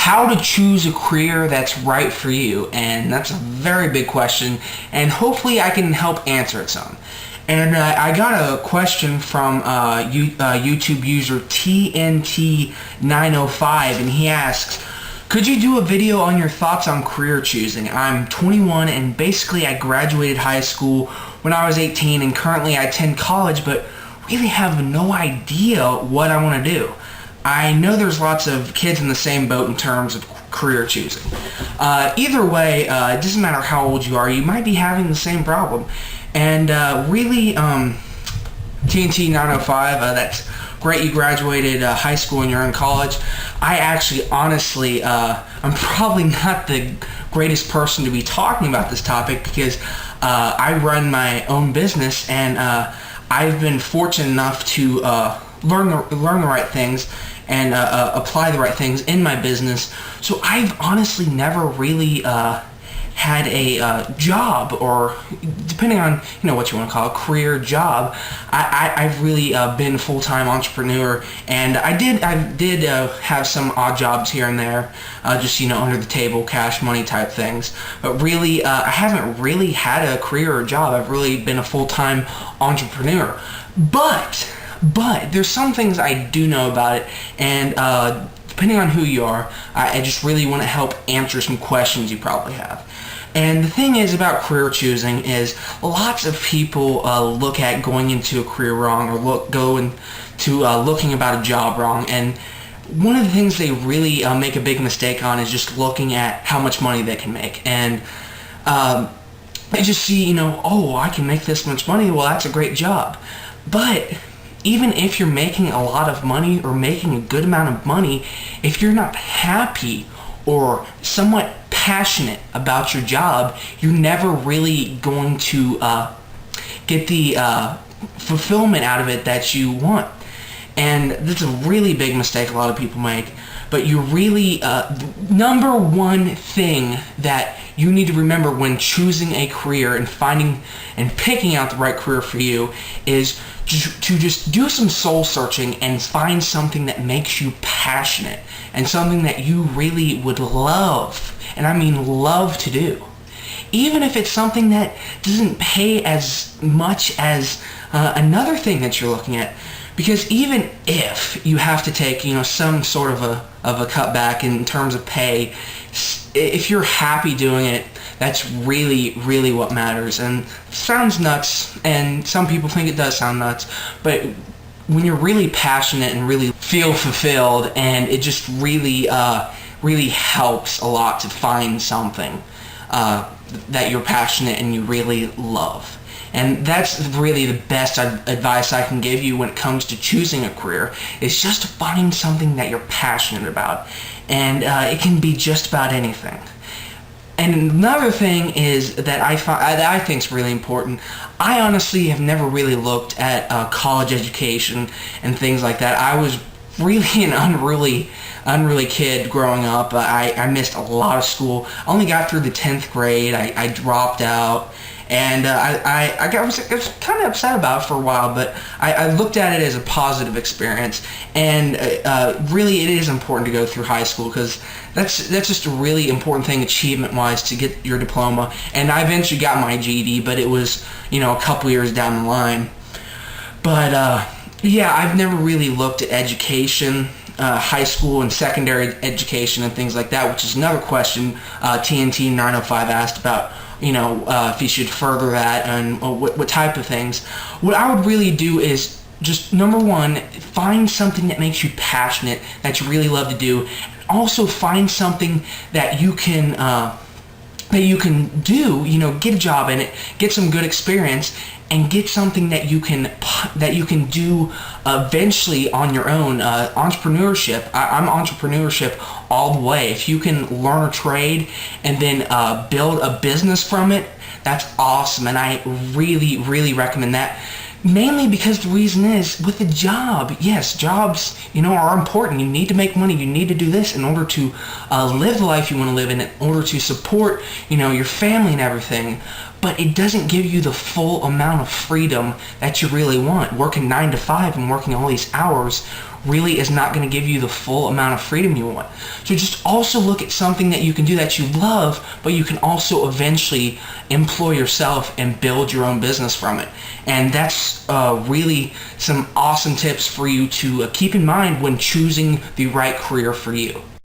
how to choose a career that's right for you. And that's a very big question, and hopefully I can help answer it some. And I got a question from YouTube user TNT905, and he asks, could you do a video on your thoughts on career choosing? I'm 21 and basically I graduated high school when I was 18, and currently I attend college, but really have no idea what I want to do. I know there's lots of kids in the same boat in terms of career choosing. Either way, it doesn't matter how old you are, you might be having the same problem. And really, TNT905, that's great you graduated high school and you're in college. I actually, honestly, I'm probably not the greatest person to be talking about this topic because I run my own business, and I've been fortunate enough to learn the right things and apply the right things in my business. So I've honestly never really had a job, or depending on what you want to call a career job. I've really been a full-time entrepreneur, and I did have some odd jobs here and there, just under the table cash money type things. But really, I haven't really had a career or job. I've really been a full-time entrepreneur. But there's some things I do know about it, and depending on who you are, I just really want to help answer some questions you probably have. And the thing is about career choosing is lots of people look at going into a career wrong, or looking about a job wrong. And one of the things they really make a big mistake on is just looking at how much money they can make. And they just see, oh, I can make this much money, well, that's a great job. But even if you're making a lot of money or making a good amount of money, if you're not happy or somewhat passionate about your job, you're never really going to get the fulfillment out of it that you want. And that's a really big mistake a lot of people make. But you really, number one thing that you need to remember when choosing a career and finding and picking out the right career for you is to just do some soul searching and find something that makes you passionate and something that you really would love, and I mean love, to do. Even if it's something that doesn't pay as much as another thing that you're looking at. Because even if you have to take, some sort of a cutback in terms of pay, if you're happy doing it, that's really, really what matters. And it sounds nuts, and some people think it does sound nuts, but when you're really passionate and really feel fulfilled, and it just really, really helps a lot to find something that you're passionate and you really love. And that's really the best advice I can give you when it comes to choosing a career, is just to find something that you're passionate about. And it can be just about anything. And another thing is that I think is really important. I honestly have never really looked at college education and things like that. I was really an unruly kid growing up. I missed a lot of school. I only got through the 10th grade. I dropped out. And I was kind of upset about it for a while, but I looked at it as a positive experience. And really, it is important to go through high school, because that's just a really important thing achievement-wise to get your diploma. And I eventually got my GED, but it was a couple years down the line. But yeah, I've never really looked at education, high school and secondary education and things like that, which is another question TNT905 asked about. If you should further that and what type of things. What I would really do is just, number one, find something that makes you passionate, that you really love to do. Also find something that you can do, get a job in it, get some good experience, and get something that you can do eventually on your own. Entrepreneurship, I'm entrepreneurship all the way. If you can learn a trade and then build a business from it, that's awesome, and I really, really recommend that. Mainly because the reason is, with a job, yes, jobs, are important. You need to make money. You need to do this in order to live the life you want to live in order to support, your family and everything. But it doesn't give you the full amount of freedom that you really want. Working 9 to 5 and working all these hours really is not going to give you the full amount of freedom you want. So just also look at something that you can do that you love, but you can also eventually employ yourself and build your own business from it. And that's really some awesome tips for you to keep in mind when choosing the right career for you.